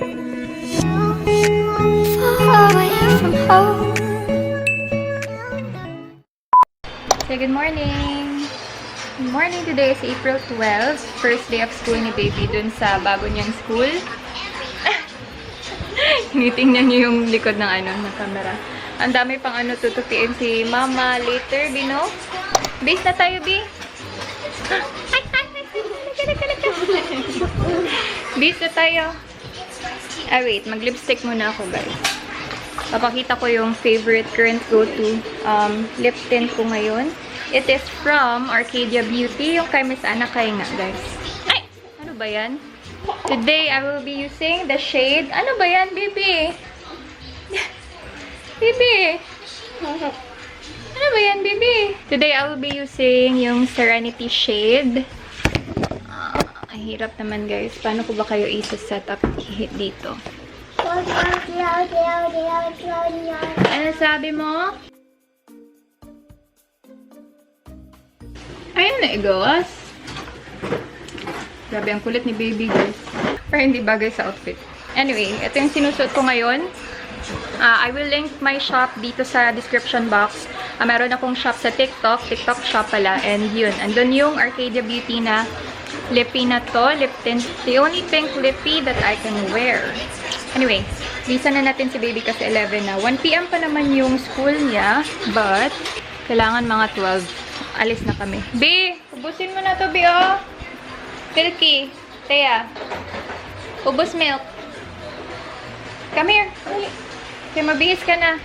So, good morning! Good morning! Today is April 12, first day of school ni baby dun sa bago niyang school. Tinitingnan niyo yung likod ng ng camera. Ang dami pang tutupiin si mama later, Bino. Base na tayo, B. Base na tayo. Wait. Mag-lipstick muna ako, guys. Papakita ko yung favorite current go-to lip tint ko ngayon. It is from Arcadia Beauty. Yung kay Miss Anna kay nga, guys. Ay! Ano ba yan? Today, I will be using the shade. Ano ba yan, baby? Baby! Ano ba yan, baby? Today, I will be using yung Serenity shade. Ang hirap naman, guys. Paano ko ba kayo isa-set up dito? Ano sabi mo? Ayun na, igawas. Grabe, ang kulit ni baby, guys. Pero hindi bagay sa outfit. Anyway, ito yung sinusuot ko ngayon. I will link my shop dito sa description box. Meron akong shop sa TikTok. TikTok shop pala. And yun, andun yung Arcadia Beauty na lippy na to. Lip tint. The only pink lippy that I can wear. Anyway, visa na natin si baby kasi 11 na. 1 PM pa naman yung school niya. But, kailangan mga 12. Alis na kami. B! Ubusin mo na to, B, oh! Milky. Teya. Ubus milk. Come here. Okay, mabihis ka na.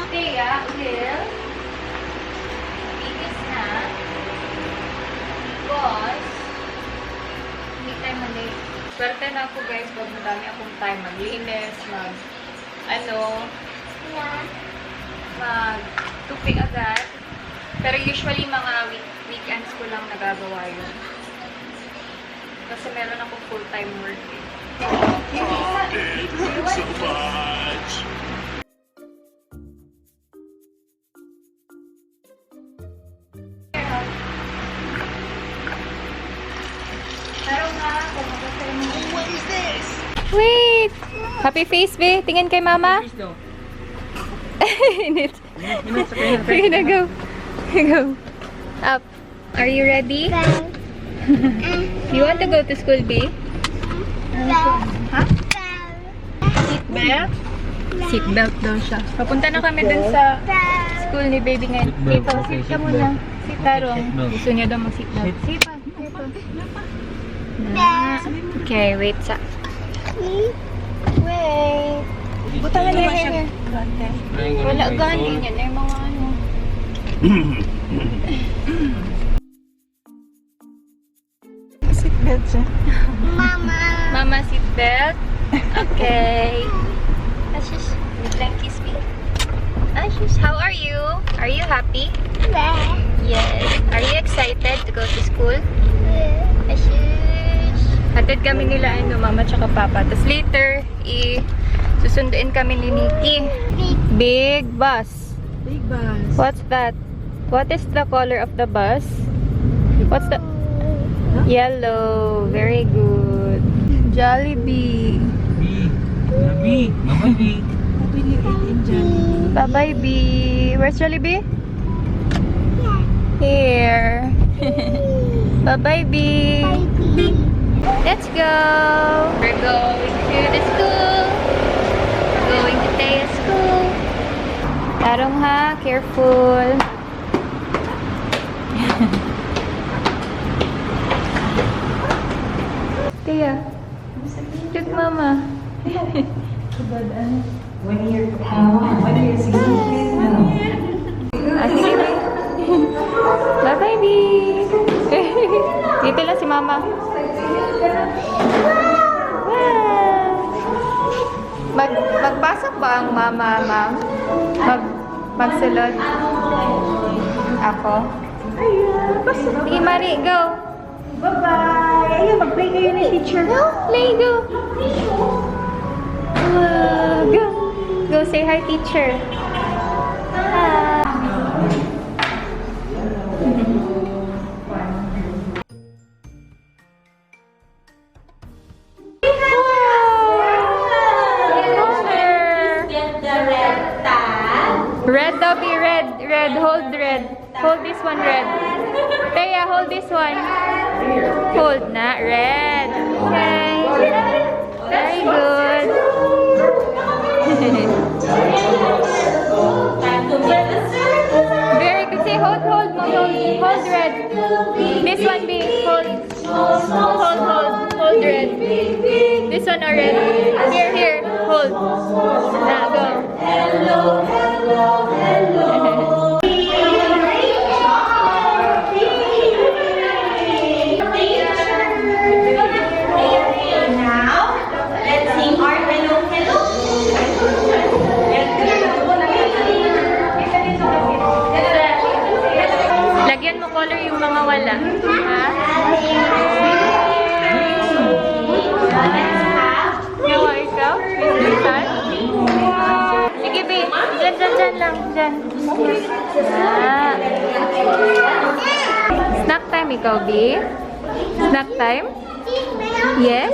Teya, Will. Mabihis na. Because, hindi tayo mali. Swerte na ako, guys. Huwag madami akong time. Maglinis, mag-tupi agad. Pero usually, mga weekends ko lang nagagawa yun. Kasi meron akong full-time work. So much! What is this? Wait! Happy face, be. Tingin kay mama. Sige na, go. Go. Up. Are you ready? You want to go to school, B? Huh? Seatbelt? Seatbelt daw siya. Papunta na kami dun sa school ni baby ngayon. Dito, sit ka muna. Sit tarong. Gusto niya daw mag-seatbelt. Sit pa. Dito. Okay, wait sa. Wait. Butangan na yung wala ganin yan. Yung mga seatbelt siya. Mama. Mama, seatbelt. Okay. Ashish, wait lang, kiss me. Ashish, how are you? Are you happy? Yes. Are you excited to go to school? Ashish. Hatid kami nila mama tsaka papa. Tapos later, susunduin kami ni Nikki. Big bus. Big bus. What's that? What is the color of the bus? What's the... Yellow. Very good. Jollibee. B. Mama B. Bye-bye, B. Where's Jollibee? Here. Bye-bye, B. Let's go. We're going to the school. We're going to Teya's school. Tarong ha, careful. Teya, look mama. When you're Bye-bye, B. Dito lang si mama. Magpasok ba ang mama, ma'am? Magsulod? Ako? Sige, Mari, go. Bye-bye! Ayun, mag-play kayo ni teacher. Go, play, go. Go. Go, say hi, teacher. Hi. Taya, hold this one. Hold na. Red. Okay. Very good. Very good. Say, hold, hold, hold red. This one, be. Hold red. This one already. Here, hold. Now, go. Now, let's sing our hello, hello. Lagyan mo color yung mga wala. Ha? Gawa ikaw? Minsan? Sige, be. Dyan lang. Dyan. Ah. Snack time ikaw, be. Snack time? Yes?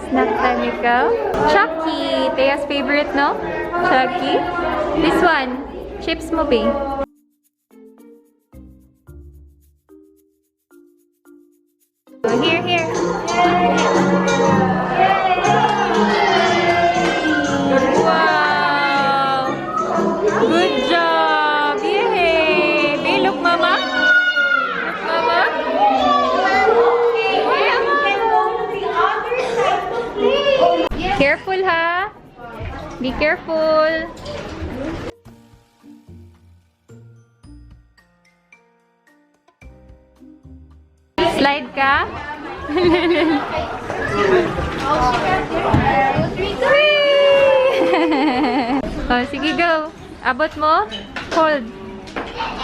Snack time ikaw? Chucky. Tea's favorite, no? Chucky. This one. Chips mo, be. Here. Wow! Good job! Yay! Be, look, Mama. Look, Mama. Careful, ha? Be careful. Slide ka? Oh, sige, go. Abot mo. Hold.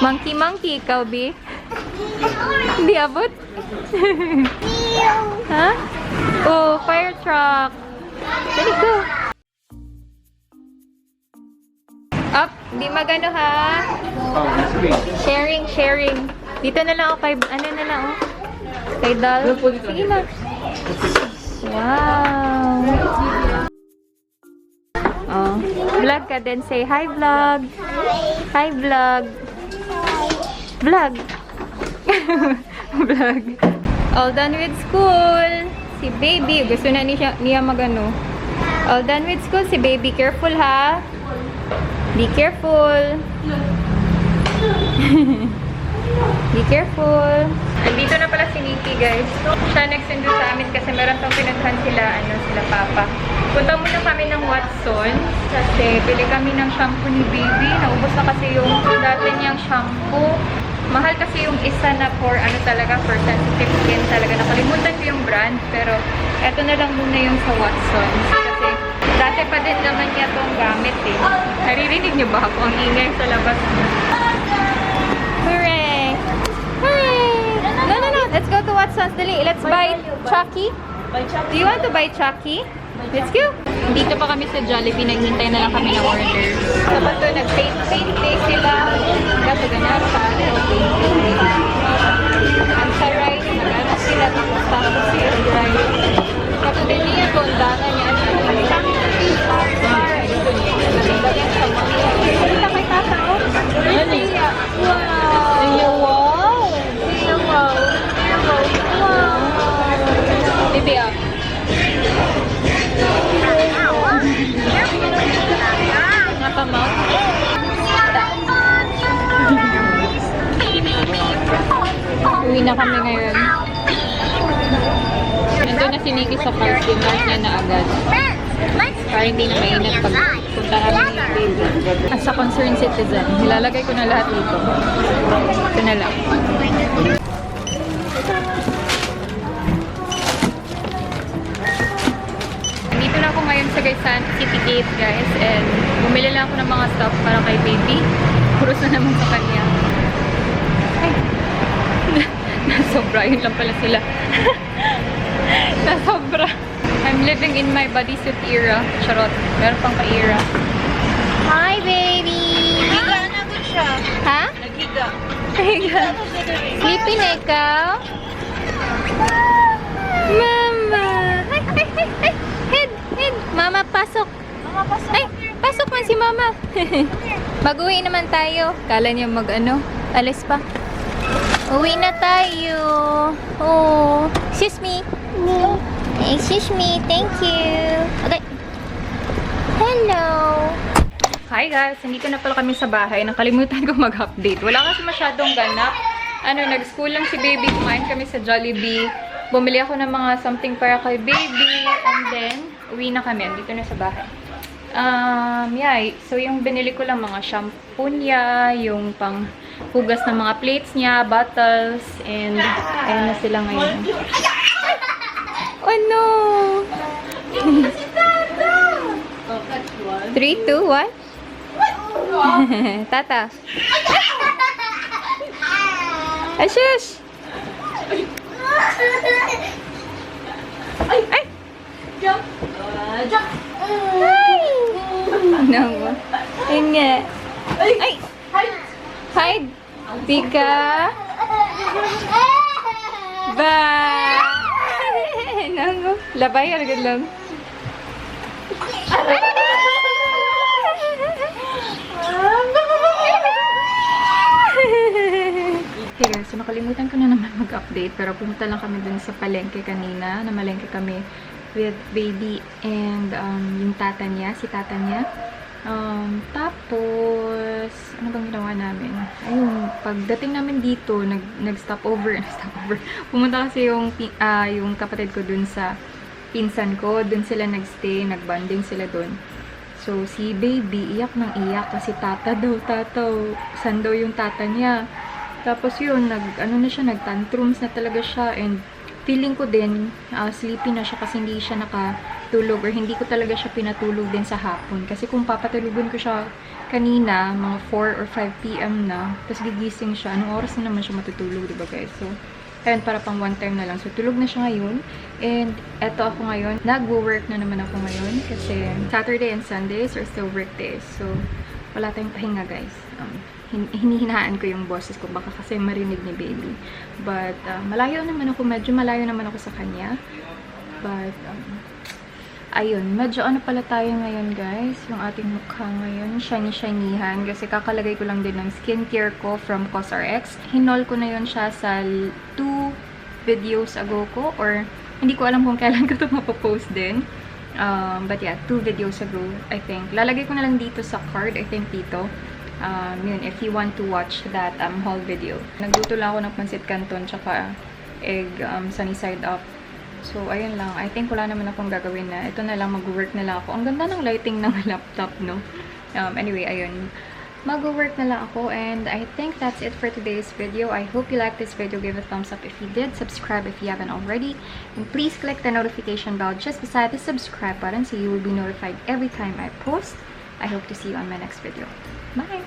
Monkey, ikaw, B. Hindi abot? Ha? Oh, fire truck. Dali, go. Up. Di magano, ha? Sharing. Dito na lang ako kay, ano na lang, oh. Kay Dal. Sige na. Wow. Oh. Vlog ka din. Say hi, vlog. Hi, vlog. Vlog. Vlog. All done with school. Si baby. Gusto na niya magano. All done with school. Si baby. Careful, ha? Be careful. Be careful. Andito na pala si Nikki, guys. Siya nagsundo sa amin kasi meron pang pinuntahan sila Papa. Punta muna kami ng Watson kasi pili kami ng shampoo ni baby. Naubos na kasi yung dati niyang shampoo. Mahal kasi yung isa na for sensitive skin talaga. Nakalimutan ko yung brand pero eto na lang muna yung sa Watson. Kasi dati pa din naman niya itong gamit eh. Naririnig niyo ba ako? Ang ingay sa labas. Hooray! No. Let's go to Watson's. Dali. Let's buy Chucky. Do you want to buy Chucky? Let's go. Dito pa kami sa Jollibee. Naghintay na lang kami ng order. Kapag to, nag-paint day sila. Kaso ganyan pa. Ang sa rice, nag-ano sila. Tapos sila rice. Kapag din niya po, ang dana niya. Ito niya. Nalagyan sa mga. Kita kay tata. Wow! Bibi, ah. Napamaw. Uwi na kami ngayon. Nandun na si Nikki sa car. Dinart niya na agad. Para hindi na mainit pag punta namin ng baby. As a concerned citizen, nilalagay ko na lahat dito. Ito na lang. Nandito na ako ngayon sa Gaysan City Gate, guys. And bumili lang ako ng mga stuff para kay baby. Puros na naman sa kanya. Ay! Nasobra. Yun lang pala sila. Nasobra. I'm living in my bodysuit era. Charot. Meron pang ka-era. Hi, baby! Nagiga na good siya. Ha? Nagiga. Nagiga. Sleepy na ikaw? Mama! Ay! Head! Mama, pasok! Mama, pasok. Ay! Pasok man si Mama! Mag-uwi naman tayo. Kala niya mag-ano. Alis pa. Uwi na tayo. Oh. Excuse me. Excuse me. Thank you. Okay. Hello. Hi guys. Nandito na pala kami sa bahay. Nakalimutan ko mag-update. Wala kasi masyadong ganap. Nag-school lang si baby. Kumain kami sa Jollibee. Bumili ako ng mga something para kay baby. And then, uwi na kami. Dito na sa bahay. Yeah. So, yung binili ko lang mga shampoo niya, yung pang hugas ng mga plates niya, bottles, and ayun na sila ngayon. Oh no! 3, 2, 1? Tata. Ay, shush! Ay! Jump! Jump! Ay! No. Ayun nga. Ay! Hide! Tika! Bye! Nango. Labay, agad lang. Hey guys, so nakalimutan ko na naman mag-update pero pumunta lang kami dun sa palengke kanina. Namalengke kami with baby and yung tata niya, si tata niya. Tapos, ano bang ginawa namin? Ayun, pagdating namin dito, nag-stop over. Pumunta kasi yung kapatid ko dun sa pinsan ko. Dun sila nagstay, nagbanding sila dun. So, si baby, iyak ng iyak kasi tata daw, san daw yung tata niya. Tapos yun, nag-tantrums na talaga siya and feeling ko din, sleepy na siya kasi hindi siya nakatulog or hindi ko talaga siya pinatulog din sa hapon. Kasi kung papatulugan ko siya kanina, mga 4 or 5 p.m. na, tapos gigising siya, anong oras na naman siya matutulog, diba guys? So, ayun, para pang one time na lang. So, tulog na siya ngayon. And, eto ako ngayon. Nag-work na naman ako ngayon kasi Saturday and Sundays are still work days. So, wala tayong pahinga guys. Hinihinaan ko yung boses ko baka kasi marinig ni baby. But, medyo malayo naman ako sa kanya. But, ayun, medyo ano pala tayo ngayon guys, yung ating mukha ngayon, shiny-shinyhan. Kasi kakalagay ko lang din ng skincare ko from CosRX. Hinol ko na yun siya sa 2 videos ago ko, or hindi ko alam kung kailan ko ito mapopost din. But yeah, 2 videos ago, I think. Lalagay ko na lang dito sa card, I think dito. Yun, if you want to watch that haul video. Nagluto lang ako ng pancit canton tsaka egg sunny side up. So, ayun lang. I think wala naman akong gagawin na. Ito na lang, mag-work na lang ako. Ang ganda ng lighting ng laptop, no? Anyway, ayun. Mag-work na lang ako. And I think that's it for today's video. I hope you liked this video. Give a thumbs up if you did. Subscribe if you haven't already. And please click the notification bell just beside the subscribe button so you will be notified every time I post. I hope to see you on my next video. Bye!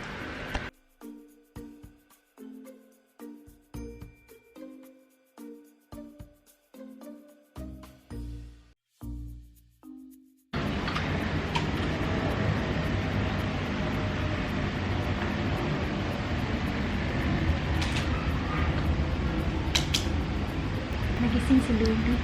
Nagising si Lulu.